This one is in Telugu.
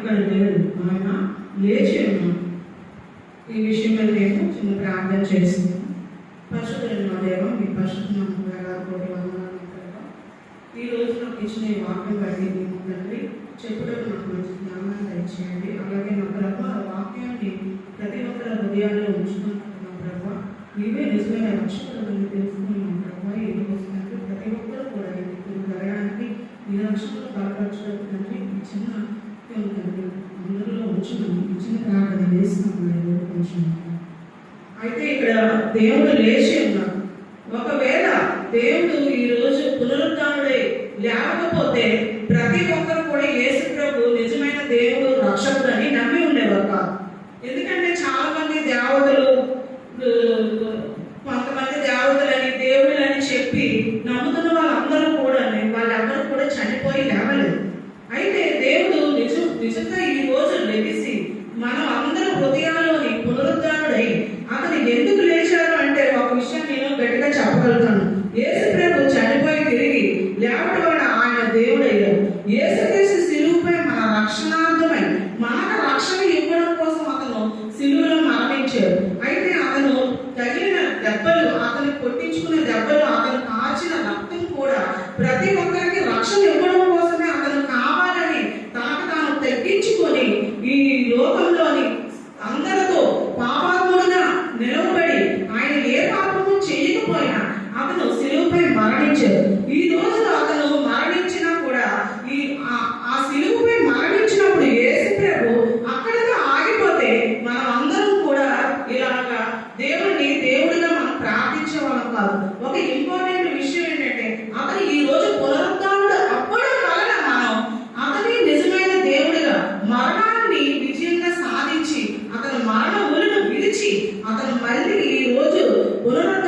ఇక్కడ లేడు, ఆయన లేచి ఉన్నాడు. ఈ విషయం మీద నేను చిన్న ప్రార్థన చేసింది. పరిశుద్ధులైన మా దేవ, మీ పరిశుద్ధ కోటి వందనాలు. ఈ రోజు నాకు ఇచ్చిన ఈ వాక్యం బట్టి మేము తండ్రి చెప్పుటకు నాకు మంచి జ్ఞానాన్ని దయచేయండి. అలాగే నా ప్రభు ఆ వాక్యాన్ని ప్రతి ఒక్కరి హృదయాల్లో ఉంచుకుంటున్నాం ప్రభు. నీవే నిజమైన రక్షకులను తెలుసుకున్నాం ప్రభు. ఈ రోజు తండ్రి ప్రతి ఒక్కరు కూడా ఎందుకు గరడానికి ఈ రక్షణలో బలపరచడానికి తండ్రి ఈ చిన్న తండ్రి అందరిలో ఉంచున్నాం. ఈ చిన్న ప్రార్థన చేస్తున్నాం కొంచెం. అయితే ఇక్కడ దేవుడు లేచి ఉన్నాడు. ఒకవేళ దేవుడు ఈ రోజు పునరుద్ధానుడై లేకపోతే ప్రతి ఒక్కరు కూడా యేసు ప్రభు నిజమైన దేవుడు రక్షకుడు అని నమ్మి ఉండేవారు కాదు. ఎందుకంటే చాలా మంది దేవతలు, కొంతమంది దేవతలని దేవుళ్ళని చెప్పి నమ్ముతున్న వాళ్ళందరూ కూడా చనిపోయి లేవలేదు. అయితే దేవుడు నిజంగా ఈ రోజు లెగిసి మనం అందరూ హృదయాల్లోని పునరుద్ధానుడై అతను ఎందుకు లేచారు అంటే ఒక విషయం నేను గట్టిగా చెప్పగలుగుతాను. యేసు ప్రభు చనిపోయి తిరిగి లేవడం వల్ల ఆయన దేవుడయ్యారు. యేసుక్రీస్తు శిలువపై మన రక్షణార్థమై మనకు రక్షణ ఇవ్వడం కోసం అతను శిలువలో మరణించారు. అయితే అతను తగిలిన దెబ్బలు, అతను కొట్టించుకున్న దెబ్బలు, అతను కాచిన రక్తం కూడా ప్రతి ఒక్కరికి రక్షణ ఇవ్వడం కోసమే అతను కావాలని తనకు తాను తగ్గించుకొని ఈ లోకంలోని అందరితో పాపాత్ముడుగా నిలవబడి ఆయన ఏ పాపము చేయకపోయినా అతను శిలువపై మరణించారు. ఈ రోజు అతను మరణించినా కూడా ఆ శిలువపై మరణించినప్పుడు యేసు ప్రభు అక్కడితో ఆగిపోతే మనం అందరం కూడా ఇలాగా దేవుడిగా మనం ప్రార్థించే వాళ్ళం కాదు. ఒక ఇంపార్టెంట్ విషయం ఏంటంటే అతను ఈ రోజు పునరుద్ధానుడు అవ్వడం వలన మనం అతని నిజమైన దేవుడిగా మరణాన్ని విజయంగా సాధించి అతను మరణ ఊరును విడిచి అతను మళ్ళీ ఈ రోజు పునరుద్ధరణ